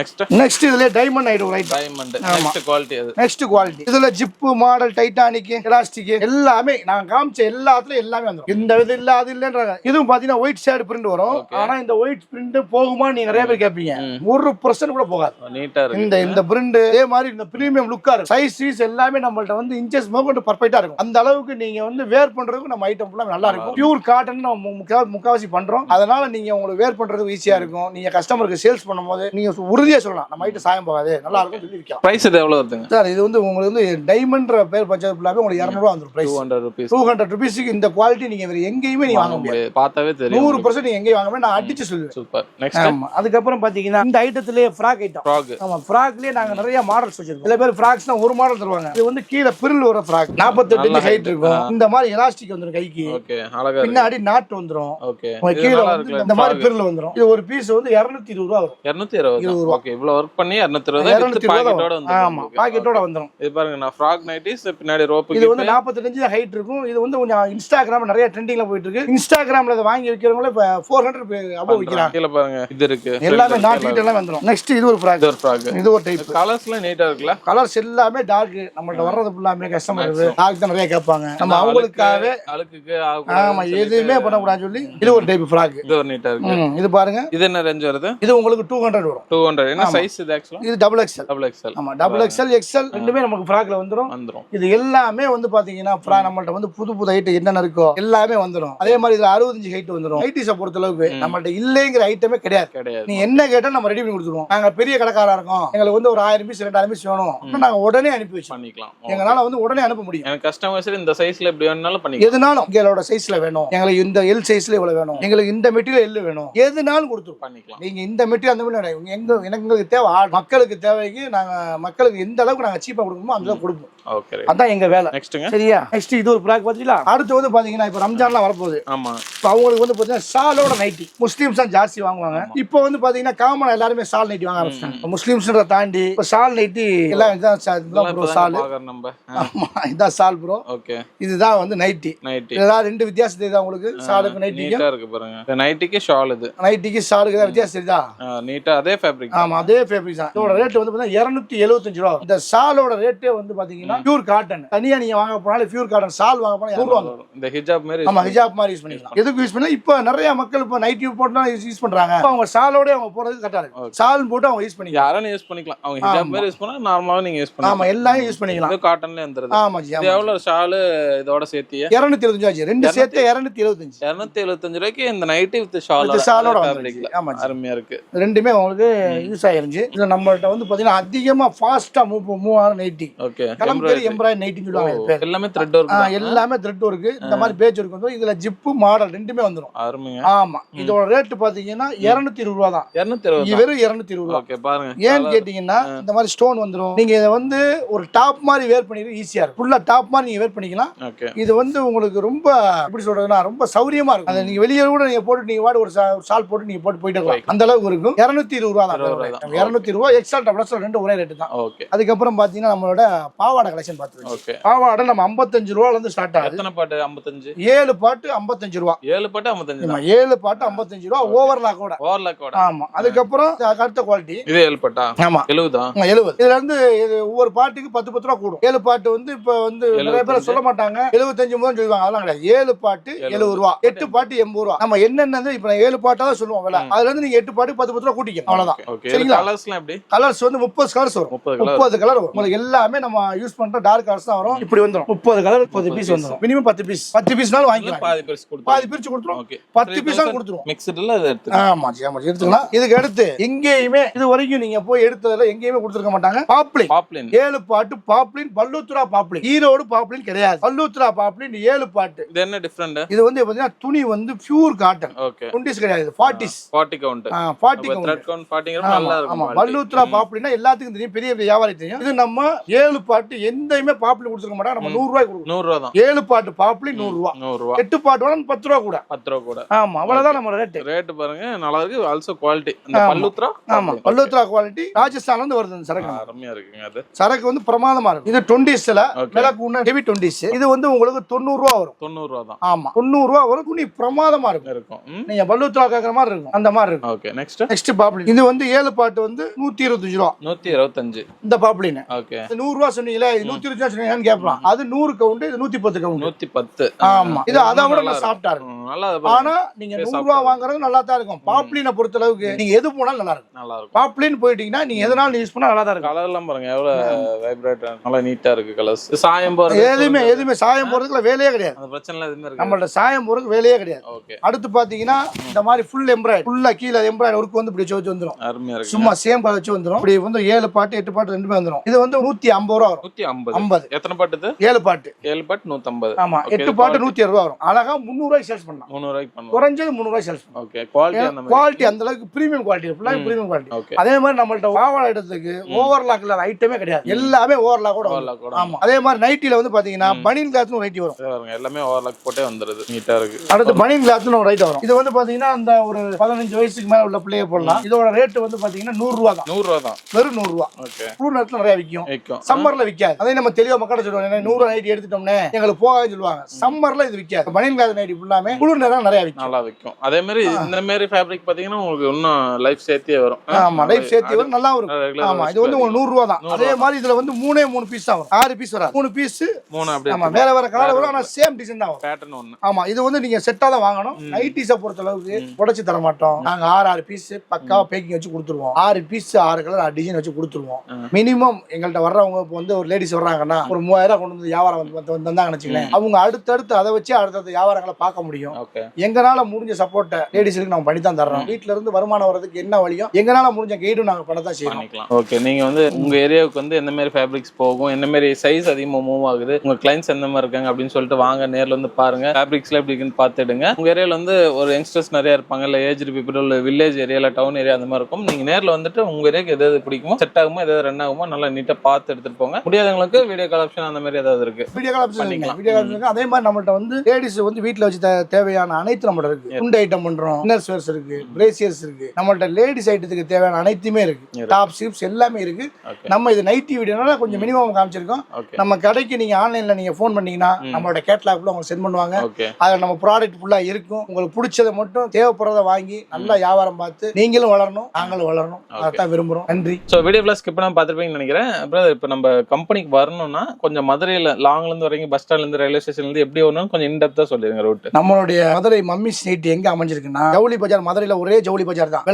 நெக்ஸ்ட் இதுல diamond item. Right, diamond. Next quality. Next quality இதுல ஜிப் மாடல், டைட்டானிக், எலாஸ்டிக் எல்லாமே நான் காமிச்ச எல்லாத்துலயும் எல்லாமே வந்துரும். இந்த இது இல்ல அது இல்லன்றாங்க. இதுவும் பாத்தீங்கன்னா ஒயிட் ஷேட் பிரிண்ட் வரும். ஆனா இந்த ஒயிட் பிரிண்ட் போகுமா நீங்க நிறைய பேர் கேட்பீங்க. 1% கூட போகாது. நீட்டா இருக்கு இந்த பிரிண்ட். அதே மாதிரி இந்த பிரீமியம் லுக்கா இருக்கு. சைஸ் எல்லாமே நம்மள்ட்ட வந்து இன்ச்சஸ் மோகண்ட் பர்ஃபெக்ட்டா இருக்கும். அந்த அளவுக்கு நீங்க வந்து வேர் பண்றதுக்கு நம்ம ஐட்டம் ஃபுல்லா நல்லா இருக்கும். பியூர் காட்டன் நம்ம முக்காவாசி பண்றோம். அதனால நீங்க உங்களுக்கு வேர் பண்றதுக்கு ஈஸியா இருக்கும். நீங்க கஸ்டமருக்கு சேல்ஸ் பண்ணும்போது நீங்க உறுதியா சொல்லலாம் நம்ம ஐட்டம் சாயம் போகாது, நல்லா இருக்கும் சொல்லி விக்கலாம். பிரைஸ் இது எவ்வளவு வருதுங்க சார்? இது வந்து உங்களுக்கு வந்து டைமண்ட்ற பேர் பட்சம் ஃபுல்லாவே உங்களுக்கு 200 ரூபாய் வந்துரும். பிரைஸ் 200 ரூபாய்க்கு இந்த குவாலிட்டி நீங்க வேற எங்கேயுமே நீங்க வாங்க முடியாது. பார்த்தாவே தெரியும். 100% நீங்க எங்கேயும் வாங்க முடியாது. நான் அடிச்சு சொல்லுவேன். சூப்பர். நெக்ஸ்ட். ஆமா, அதுக்கு அப்புறம் பாத்தீங்கன்னா இந்த ஐட்டத்திலே ஃப்ராக் ஐட்டம். ஆமா, ஃப்ராக்லயே நாங்க நிறைய மாடல்ஸ் வச்சிருக்கோம். சில பேர் ஃப்ராக்ஸ்னா ஒரு மாடல் தருவாங்க. இது வந்து கீழ பிரில் வர ஃப்ராக் 48 இன்ச் ஹைட் இருக்கும். இந்த மாதிரி எலாஸ்டிக் வந்துரும் கைக்கு. ஓகே அழகா இருக்கு. பின்னாடி நாட் வந்துரும். ஓகே கீழ வந்து இந்த மாதிரி பிரில் வந்துரும். இது ஒரு பீஸ் வந்து 220 ரூபாய் வரும். 220. ஓகே இவ்வளவு வர்க் பண்ணி 220 பாக்கெட்டோட வந்து. ஆமா பாக்கெட்டோட வந்துரும். இது பாருங்க நான் ஃப்ராக் நைட்டிஸ் பின்னாடி ரோப். இது வந்து 48 இன்ச் ஹைட் இருக்கும். இது வந்து கொஞ்சம் இன்ஸ்டாகிராம் நிறைய ட்ரெண்டிங்ல போயிட்டு இருக்கு. இன்ஸ்டாகிராம்ல இத வாங்கி விக்கிறவங்க இப்ப 400 அபோவ் விக்கிறாங்க. கீழ பாருங்க இது இருக்கு. எல்லாமே நாட் கிட்ட எல்லாம் வந்துரும். நெக்ஸ்ட் இது ஒரு ஃப்ராக். இது ஒரு டைப். கலர்ஸ்லாம் நீட்டா இருக்குல. கலர்ஸ் எல்லாமே டார்க். நம்மள்ட்ட வர்றது ஃபுல்லாமே கஸ்டமர் டார்க் தான் நிறைய கேட்பாங்க. நம்ம அவங்களுக்காகவே அழுக்குக்கு ஆமா எதுவுமே பண்ண கூடாதுன்னு சொல்லி இது ஒரு டைப் ஃப்ராக். இது ஒரு நீட்டா இருக்கு. இது பாருங்க. இது என்ன ரேஞ்ச் வருது? இது உங்களுக்கு 200 வரும். 200. என்ன சைஸ் இது ஆக்சுவலா? இது டபுள் எக்ஸ்எல். ஆமா டபுள் எக்ஸ்எல் எக்ஸ்எல் ரெண்டுமே நமக்கு ஃப்ராக்ல வந்துரும். இது எல்லாமே வந்து பாத்தீங்கன்னா நம்மள்ட்ட வந்து புது புது ஹைட் என்னென்ன இருக்கோ எல்லாமே வந்துரும். அதே மாதிரி இதுல 60 இன்ச் ஹைட் வந்துரும். நைட்டிஸ பொறுத்த அளவுக்கு நம்மள்ட்ட இல்லைங்கிற ஐட்டமே கிடையாது. நீ என்ன கேட்டா நம்ம ரெடி பண்ணி கொடுத்துருவோம். நாங்க பெரிய கடைக்காரா இருக்கோம். எங்களுக்கு வந்து ஒரு 1000 பீஸ் 2000 பீஸ் வேணும். நாங்க உடனே அனுப்பி வச்சு பண்ணிக்கலாம். எங்களால வந்து உடனே அனுப்ப முடியும். எனக்கு கஸ்டமர்ஸ் இந்த சைஸ்ல எப்படி வேணாலும் பண்ணிக்கலாம். எதுனாலும் எங்களோட சைஸ்ல வேணும். எங்களுக்கு இந்த எல் சைஸ்ல இவ்வளவு வேணும். எங்களுக்கு இந்த மெட்டீரியல் எல் வேணும். எதுனாலும் கொடுத்து பண்ணிக்கலாம். நீங்க இந்த மெட்டீரியல் அந்த மாதிரி எங்களுக்கு தேவை மக்களுக்கு தேவைக்கு நாங்க மக்களுக்கு எந்த அளவுக்கு நாங்க சீப்பா கொடுக்கணுமோ அந்த அளவுக்கு கொடுப்போம். ஓகே அதான் எங்க வேலை. நெக்ஸ்ட்ங்க. சரியா? நெக்ஸ்ட் இது ஒரு ஃப்ராக் பாத்தீங்களா? அடுத்து வந்து பாத்தீங்கன்னா இப்ப ரம்ஜான்லாம் வரப்போகுது. ஆமா. இப்ப அவங்களுக்கு வந்து பாத்தீங்கன்னா ஷாலோட நைட்டி முஸ்லிம்ஸ் தான் ஜாஸ்தி வாங்குவாங்க. இப்போ வந்து பாத்தீங்கன்னா காமன் எல்லாருமே ஷால் நைட்டி வாங்க ஆரம்பிச்சாங்க. முஸ்லிம்ஸ்ன்ற தாண்டி இப்ப ஷால் நைட்டி எல்லாம் இதான் ப்ரோ ஷால். ஆமா இதான் ஷால் ப்ரோ. ஓகே இதுதான் வந்து நைட்டி. இதெல்லாம் ரெண்டு வித்தியாசம் தெரியுதா உங்களுக்கு? ஷாலுக்கு நைட்டிக்கு நீட்டா இருக்கு பாருங்க. இந்த நைட்டிக்கு ஷால் இது. நைட்டிக்கு ஷாலுக்கு தான் வித்தியாசம் தெரியுதா? நீட்டா அதே ஃபேப்ரிக். ஆமா அதே ஃபேப்ரிக் தான். இதோட ரேட் வந்து பாத்தீங்கன்னா 275 ரூபாய். இந்த ஷாலோட ரேட்டே வந்து பாத்தீங்கன்னா பியூர் காட்டன். தனியா நீங்க வாங்க போனாலும் பியூர் காட்டன் ஷால் வாங்க போனா 100 ரூபாய். இந்த ஹிஜாப் மாதிரி. ஆமா ஹிஜாப் மாதிரி யூஸ் பண்ணிக்கலாம். எதுக்கு யூஸ் பண்ணா இப்ப நிறைய மக்கள் இப்ப நைட்டி போட்டா யூஸ் பண்றாங்க. அவங்க ஷாலோட அவங்க போறதுக்கு கரெக்ட்டா இருக்கு. ஷால் போட்டு அவங்க யூஸ் பண்ணிக்கலாம். யாரும் யூஸ் பண்ணிக்கலாம். அவங்க ஹிஜாப் மாதிரி யூஸ் பண்ணா நார்மலா நீங்க யூஸ் பண்ணலாம். ஆமா எல்லாம் யூஸ் பண்ணிக்கலாம். இது காட்டன்ல வந்துருது. ஆமா ஜி. இது எவ்வளவு ஷால் இதோட சேர்த்து? 275 ரூபாய். ரெண்டு சேர்த்து 275. 275 ரூபாய்க்கு இந்த நைட்டி வித் ஷாலோட ஃபேப்ரிக்ல. ஆமா அருமையா இருக்கு. ரெண்டுமே உங்களுக்கு யூஸ் ஆயிருச்சு. இது நம்மள்ட்ட வந்து பாத்தீங்கன்னா அதிகமா ஃபாஸ்டா மூவ் ஆன நைட்டி. ஓகே. கலம்கரி எம்ப்ராய்டரி நைட்டின்னு சொல்லுவாங்க. எல்லாமே த்ரெட் வர்க். எல்லாமே த்ரெட் வர்க். இந்த மாதிரி பேட்ச் வர்க் வந்து இதுல ஜிப் மாடல் ரெண்டுமே வந்துரும். அருமையா. ஆமா இதோட ரேட் பாத்தீங்கன்னா 220 ரூபாய் தான். 220. இது வெறும் 220 ரூபாய். ஓகே பாருங்க. ஏன்னு கேட்டீங்கன்னா இந்த மாதிரி ஸ்டோன் வந்துரும். நீங்க இத வந்து ஒரு டாப் மாதிரி வேர் பண்ணிட்டு ஈஸியா இருக்கும். ஃபுல்லா டாப் மாதிரி நீங்க வேர் பண்ணிக்கலாம். ஓகே. இது வந்து உங்களுக்கு ரொம்ப எப்படி சொல்றதுன்னா ரொம்ப சௌரியமா இருக்கும். அத நீங்க வெளிய கூட நீங்க போட்டு நீங்க வாடி ஒரு ஷால் போட்டு நீங்க போயிட்டு இருக்கலாம். அந்த அளவுக்கு இருக்கும். 220 ரூபாய் தான். 220 ரூபாய். எக்ஸ்எல் டபுள் எக்ஸ்எல் ரெண்டு ஒரே ரேட் தான். ஓகே. அதுக்கு அப்புறம் பாத்தீங்கன்னா நம்மளோட பாவாடை கலெக்ஷன் பாத்துங்க. ஓகே. பாவாடை நம்ம 55 ரூபாயில இருந்து ஸ்டார்ட் ஆகுது. எத்தனை பாட்டு? 55. 7 பாட்டு 55 ரூபாய். 7 பாட்டு 55. ஆமா 7 பாட்டு 55 ரூபாய். ஓவர்லாக் கூட. ஆமா. அதுக்கு அப்புறம் அடுத்த குவாலிட்டி இது 7 பாட்டா? ஆமா 70. 70. இதுல இருந்து ஒவ்வொரு பாட்டுக்கு 10 ரூபாய் கூடும். 7 பாட்டு வந்து இப்ப வந்து நிறைய பேர் சொல்ல மாட்டாங்க 75 முதல் சொல்லுவாங்க. அதெல்லாம் கிடையாது. 7 பாட்டு 70 ரூபாய். 8 பாட்டு 80 ரூபாய். நம்ம என்னென்னது இப்ப 7 பாட்டா தான் சொல்லுவோம் விலை. அதுல இருந்து நீங்க 8 பாட்டு 10 ரூபாய் கூட்டிக்க. அவ்வளவுதான். சரிங்களா? கலர்ஸ்லாம் எப்படி? கலர்ஸ் வந்து 30 கலர்ஸ் வரும். 30 கலர் வரும். உங்களுக்கு எல்லாமே நம்ம யூஸ் பண்ற டார்க் கலர்ஸ் தான் வரும். இப்படி வந்துரும். 30 கலர் 30 பீஸ் வந்துரும். Minimum 10 piece. 10 பீஸ்னாலும் வாங்கிக்கலாம். பாதி பிரிச்சு கொடுத்துரும். 10 பீஸா கொடுத்துரும். மிக்ஸ்டுல அது எடுத்து. ஆமா ஜி ஆமா எடுத்துக்கலாம். இதுக்கு அடுத்து எங்கேயுமே இது வரைக்கும் நீங்க போய் எடுத்ததுல எங்கேயுமே கொடுத்துருக்க மாட்டாங்க. பாப்ளின் 7 பாட்டு பாப்ளின். பல்லூத்ரா பாப்ளின். ஈரோடு பாப்ளின் கிடையாது. பல்லூத்ரா பாப்ளின் 7 பாட்டு. இது என்ன டிஃபரண்ட்? இது வந்து பாத்தீங்கன்னா துணி வந்து பியூர் காட்டன். ஓகே. 20s கிடையாது. 40s. 40 count. 40 count. Thread count 40 நல்லா இருக்கும். ஆமா பல்லூத்ரா பாப்ளின்னா எல்லாத்துக்கும் தெரியும். பெரிய வியாபாரி தெரியும். இது நம்ம 7 பாட்டு எந்தையுமே பாப்ளின் கொடுத்துருக்க மாட்டாங்க. நம்ம 100 ரூபாய் கொடுக்கணும். 100 ரூபாய் தான். 7 பாட்டு பாப்ளின் 100 ரூபாய். 100 ரூபாய். 8 பாட்டு வேணும் 10 ரூபாய் கூட. 10 ரூபாய் கூட. ஆமா அவ்வளவுதான் நம்ம ரேட். ரேட் பாருங்க நல்லா இருக்கு. Also quality. இந்த பல்லூத்ரா. ஆமா பல்லூத்ரா குவாலிட்டி ராஜஸ்தான்ல இருந்து வருது இந்த சரக்கு. அருமையா இருக்குங்க அது. சரக்கு வந்து பிரமாதமா இருக்கு. இது 20sல விலைக்கு ஹெவி 20s. இது வந்து உங்களுக்கு 90 ரூபாய் வரும். 90 ரூபாய் தான். ஆமா 90 ரூபாய் வரும். துணி பிரமாதமா இருக்கும். நீங்க பல்லூத்ரா கேக்குற மாதிரி இருக்கும். அந்த மாதிரி இருக்கும். Okay next poplin. இது வந்து 7 பாட்டு வந்து 125 ரூபாய். 125 இந்த பாப்ளின். ஓகே. 100 ரூபாய் சொன்னீங்களே 125 சொன்னீங்கன்னு கேட்பான். அது 100 கவுண்ட். இது 110 கவுண்ட். 110. ஆமா இது அதை விட நல்லா சாஃப்ட்டா இருக்கும். நல்லா ஆனா நீங்க 100 ரூபாய் வாங்குறது நல்லா தான் இருக்கும். பாப்ளினை பொறுத்த அளவுக்கு நீங்க எது போனாலும் நல்லா இருக்கும். நல்லா இருக்கும். பாப்ளின் போயிட்டீங்கன்னா நீங்க எதனாலும் யூஸ் பண்ணா நல்லா தான் இருக்கும். கலர் எல்லாம் பாருங்க எவ்வளவு வைப்ரேட் நல்லா நீட்டா இருக்கு கலர்ஸ். சாயம் போறது எதுவுமே சாயம் போறதுக்குள்ள வேலையே கிடையாது. அந்த பிரச்சனை எல்லாம் எதுவுமே இருக்கு. நம்மளோட சாயம் போறதுக்கு வேலையே கிடையாது. ஓகே. அடுத்து பாத்தீங்கன்னா இந்த மாதிரி ஃபுல் எம்ப்ராய்டரி ஃபுல்லா கீழ எம்ப்ராய்டரி வர்க் வந்து இப்படி வச்சு வந்துரும். அருமையா இருக்கு. சும்மா சேம் கலர் வச்சு வந்துரும். இப்படி வந்து 7 பாட்டு 8 பாட்டு ரெண்டுமே வந்துரும். இது வந்து 150 ரூபாய் வரும். 150. எத்தனை பாட்டு இது? 7 பாட்டு. 7 பாட்டு 150. ஆமா 8 பாட்டு 160 ரூபாய் வரும். அழகா 300 ரூபாய் சேல்ஸ் பண்ணலாம். 300 ரூபாய்க்கு பண்ணுவோம். குறைஞ்சது 300 ரூபாய் சேல்ஸ் பண்ணலாம். ஓகே, குவாலிட்டி அந்த மாதிரி. குவாலிட்டி அந்த அளவுக்கு பிரீமியம் குவாலிட்டி, ஃபுல்லாக பிரீமியம் குவாலிட்டி. ஓகே. அதே மாதிரி நம்மள்ட்ட பாவாடை இடத்துக்கு ஓவர்லாக் இல்லாத ஐட்டமே கிடையாது, எல்லாமே ஓவர்லாக்கோட வரும். ஆமா. அதே மாதிரி நைட்டில வந்து பாத்தீங்கன்னா பனியன் கிளாத்னு ஒரு நைட்டி வரும். பாருங்க எல்லாமே ஓவர்லாக் போட்டே வந்துருது, நீட்டா இருக்கு. அடுத்து பனியன் கிளாத்னு ஒரு ரைட் வரும். இது வந்து பாத்தீங்கன்னா அந்த ஒரு 15 வயசுக்கு மேல உள்ள பிள்ளைய போடலாம். இதோட ரேட் வந்து பாத்தீங்கன்னா 100 ரூபா தான். 100 ரூபா தான். வெறும் 100 ரூபா. ஓகே. குளிர் நேரத்துல நிறைய விற்கும், சம்மர்ல விற்காது. அதே நம்ம தெளிவா மக்கள்கிட்ட சொல்லுவாங்க, 100 ரூபா நைட்டி எடுத்துட்டோம்னே எங்களுக்கு போகாதுன்னு சொல்லுவாங்க. சம்மர்ல இது விற்காது. பனியன் கிளாத் நைட்டி ஃபுல்லாமே குளிர் நேரம் நிறைய விற்கும், நல்லா விற்கும். அதே மாதிரி இந்த மாதிரி ஃபேப்ரிக் பாத்தீங்கன்னா உங்களுக்கு இன்னும் லைஃப் சேர்த்தே வரும். ஆமா, லைஃப் சேர்த்தே வரும், நல்லா இருக்கும். ஆமா, இது வந்து 100 ரூபா தான். அதே மாதிரி இதுல வந்து 3 பீஸ் தான் வரும், 6 பீஸ் வராது. 3 பீஸ் 3 அப்படியே. ஆமா, வேற வேற கலர் வரும், ஆனா சேம் டிசைன் தான் வரும். பேட்டர்ன் ஒண்ணு. ஆமா, இது வந்து நீங்க செட்டா தான் வாங்கணும். நைட்டிஸை பொறுத்த அளவுக்கு உடைச்சு தர மாட்டோம். நாங்க 6 பீஸ் பக்காவா பேக்கிங் வச்சு கொடுத்துருவோம். 6 பீஸ் 6 கலர் 6 டிசைன் வச்சு கொடுத்துருவோம். மினிமம் எங்கள்கிட்ட வர்றவங்க இப்போ வந்து ஒரு லேடிஸ் வர்றாங்கன்னா ஒரு 3000 கொண்டு வந்து வியாபாரம் வந்தாங்கன்னு வச்சுக்கலேன், அவங்க அடுத்தடுத்து அதை வச்சு அடுத்தடுத்த வியாபாரங்களை பார்க்க முடியும். எங்களால முடிஞ்ச சப்போர்ட்டை லேடிஸுக்கு நாங்க பண்ணி தான் தர்றோம். வீட்டுல இருந்து வருமானம் வர்றதுக்கு என்ன வழியும் எங்களால முடிஞ்ச கைடும் நாங்க பண்ண தான் செய்யலாம். ஓகே, நீங்க வந்து உங்க ஏரியாவுக்கு வந்து எந்த மாதிரி ஃபேப்ரிக்ஸ் போகும், என்ன மாதிரி சைஸ் அதிகமா மூவ் ஆகுது, உங்க கிளைண்ட்ஸ் எந்த மாதிரி இருக்காங்க அப்படின்னு சொல்லிட்டு வாங்க நேர்ல வந்து பாருங்க. ஃபேப்ரிக்ஸ்ல எப்படி இருக்குன்னு பார்த்துடுங்க. உங்க ஏரியால வந்து ஒரு யங்ஸ்டர்ஸ் நிறைய இருப்பாங்க, இல்ல ஏஜ்டு பீப்புள், வில்லேஜ் ஏரியால டவுன் ஏரியா அந்த மாதிரி இருக்கும். நீங்க நேர்ல வந்துட்டு உங்க ஏரியாக்கு எதாவது பிடிக்குமோ, செட் ஆகுமோ, எதாவது ரன் ஆகுமோ நல்லா நீட்டா பார்த்து எடுத்துட்டு போங்க. முடியாதவங்களுக்கு வீடியோ கால் ஆப்ஷன் அந்த மாதிரி ஏதாவது இருக்கு. வீடியோ கால் ஆப்ஷன் இருக்கு. அதே மாதிரி நம்மள்ட்ட வந்து லேடிஸ் வந்து வீட்டுல வச்சு தேவையான அனைத்து நம்மள்ட்ட இருக்கு. குண்டு ஐட்டம் பண்றோம், இன்னர் ஸ்வேர்ஸ் இருக்கு, பிரேசியர்ஸ் இருக்கு. நம்மள்ட்ட லேடிஸ் ஐட்டத்துக்கு தேவையான அனைத்துமே இருக்கு. டாப் ஸ்லிப்ஸ் எல்லாமே இருக்கு. நம்ம இது நைட்டி வீடியோனால கொஞ்சம் மினிமம் காமிச்சிருக்கோம். நம்ம கடைக்கு நீங்க ஆன்லைன்ல நீங்க போன் பண்ணீங்கன்னா நம்மளோட கேட்லாக்ல உங்களுக்கு சென்ட் பண்ணுவாங்க. அதுல நம்ம ப்ராடக்ட் ஃபுல்லா இருக்கும். உங்களுக்கு பிடிச்சதை மட்டும் தேவைப்படுறத வாங்கி நல்லா வியாபாரம் பார்த்து நீங்களும் வளரணும், நாங்களும் வளரணும். அதான் விரும்புறோம். நன்றி. ஸோ வீடியோ பிளஸ் ஸ்கிப் பண்ணாம பார்த்துருப்பீங்கன்னு நினைக்கிறேன். அப்புறம் இப்போ நம்ம கம்பெனிக்கு வரணும்னா கொஞ்சம் மதுரையில் லாங்ல இருந்து வரீங்க, பஸ் ஸ்டாண்ட்ல இருந்து ரயில்வே ஸ்டேஷன்ல இருந்து எப்படி வரணும் கொஞ்சம் இன்டெப்தா சொல்லிருங்க ரூட். நம்மளுடைய மதுரை மம்மிஸ் நைட்டி எங்க அமைஞ்சிருக்குன்னா ஜவுளி பஜார். மதுரையில ஒரே ஜவுளி பஜார் தான்.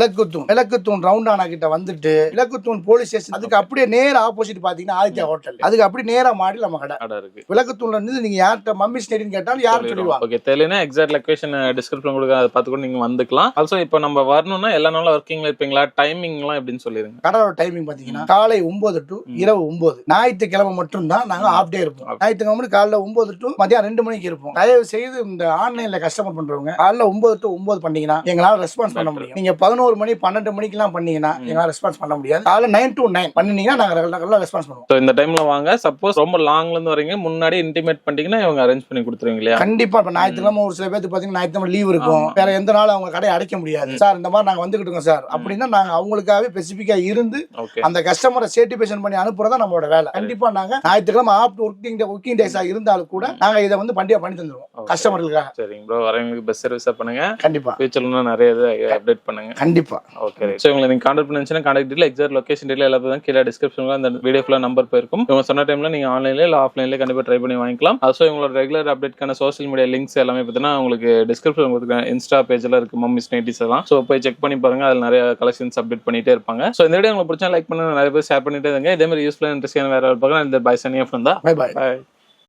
விளக்குத்தூண் ரவுண்டானா கிட்ட வந்துட்டு விளக்குத்தூண் போலீஸ் ஸ்டேஷன் அதுக்கு அப்படியே நேர ஆப்போசிட் பாத்தீங்கன்னா ஆதித்யா ஹோட்டல், அதுக்கு அப்படி நேரா மாடி நம்ம கடை இருக்கு. விளக்குத்தூண்ல இருந்து நீங்க யார்கிட்ட மம்மிஸ் நைட்டின்னு கேட்டாலும் யாரும் சொல்லுவாங்க. ஓகே, தெரியலனா எக்ஸாக்ட் லொகேஷன் டிஸ்கிரிப்ஷன் கொடுக்க, அதை பார்த்து கூட நீங்க வந்துக்கலாம். ஆல்சோ இப்போ நம்ம வரணும்னா எல்லா நாளும் ஒர்க்கிங்ல இருப்பீங்களா, டைமிங்லாம் எப்படின்னு சொல்லிருங்க. கடையோட டைமிங் பாத்தீங்கன்னா காலை 9 to இரவு 9. ஞாயிற்றுக்கிழமை மட்டும் தான் நாங்க ஆஃப் டே இருப்போம். ஞாயிற்றுக்கிழமை காலைல 9 to மதியம் 2 மணிக்கு இருப்போம். தயவு செய்து இந்த ஆன்லைன்ல கஸ்டமர் பண்றவங்க காலைல 9 to 9 பண்ணீங்கன்னா எங்களால ரெஸ்பான்ஸ் பண்ண முடியும். நீங்க 11 மணி 12 மணிக்கு எல்லாம் பண்ணீங்கன்னா எங்களால ரெஸ்பான்ஸ் பண்ண முடியாது. காலைல 9 to 9 பண்ணீங்கன்னா நாங்க ரெஸ்பான்ஸ் பண்ணுவோம். சோ இந்த டைம்ல வாங்க. சப்போஸ் ரொம்ப லாங்ல இருந்து வரீங்க, முன்னாடி இன்டிமேட் பண்ணிட்டீங்கன்னா இவங்க அரேஞ்ச் பண்ணி கொடுத்துருவீங்க இல்லையா? கண்டிப்பா. இப்ப ஞாயிற்றுக்கிழமை ஒரு சில பேருக்கு பாத்தீங்கன்னா ஞாயிற்றுக்கிழமை லீவ் இருக்கும், வேற எந்த நாள் அவங்க கடையை அடைக்க முடியாது. சார் இந்த மாதிரி நாங்க வந்துகிட்டு சார் அப்படின்னா நாங்க அவங்களுக்காகவே ஸ்பெசிபிக்கா இருந்து அந்த கஸ்டமரை சேட்டிஃபிகேஷன் பண்ணி அனுப்புறதா நம்மளோட வேலை. கண்டிப்பா நாங்க ஞாயிற்றுக்கிழமை ஆஃப்டர் ஒர்க்கிங் டேஸா இருந்தாலும் கூட நாங்க இதை வந்து பண்டிகை பண்ணி தந்துருவோம் கஸ்டமர்களுக்காக. சரிங்க ப்ரோ, வரவங்களுக்கு பெஸ்ட் சர்வீஸா பண்ணுங்க. கண்டிப்பா ஃபியூச்சர்ல நிறைய அப்டேட் பண்ணுங்க. கண்டிப்பா. ஓகே, சோ உங்களுக்கு நீங்க கான்டாக்ட் பண்ணுச்சுன்னா contact detail, exact location detail எல்லாத்தையும் கீழே டிஸ்கிரிப்ஷன்ல அந்த வீடியோ ஃபுல்லா நம்பர் போயிருக்கும். இவங்க சொன்ன டைம்ல நீங்க ஆன்லைன்ல இல்ல ஆஃப்லைன்ல கண்டிப்பா ட்ரை பண்ணி வாங்கிக்கலாம். ஆல்சோ உங்களோட ரெகுலர் அப்டேட்கான சோஷியல் மீடியா லிங்க்ஸ் எல்லாமே பார்த்தீங்கன்னா உங்களுக்கு டிஸ்கிரிப்ஷன் கொடுத்துருக்கேன். இன்ஸ்டா பேஜ்ல இருக்கு மம்மிஸ் நைட்டிஸ் எல்லாம். சோ போய் செக் பண்ணி பாருங்க, அதுல நிறைய கலெக்ஷன்ஸ் அப்டேட் பண்ணிட்டே இருப்பாங்க. சோ இந்த வீடியோ உங்களுக்கு பிடிச்சா லைக் பண்ணுங்க, நிறைய பேர் ஷேர் பண்ணிட்டே இருங்க. இதே மாதிரி யூஸ்ஃபுல்லான இன்ட்ரெஸ்டிங்கான வேற பார்க்கலாம். இந்த பை சனியா ஃப்ரம் தான். பை.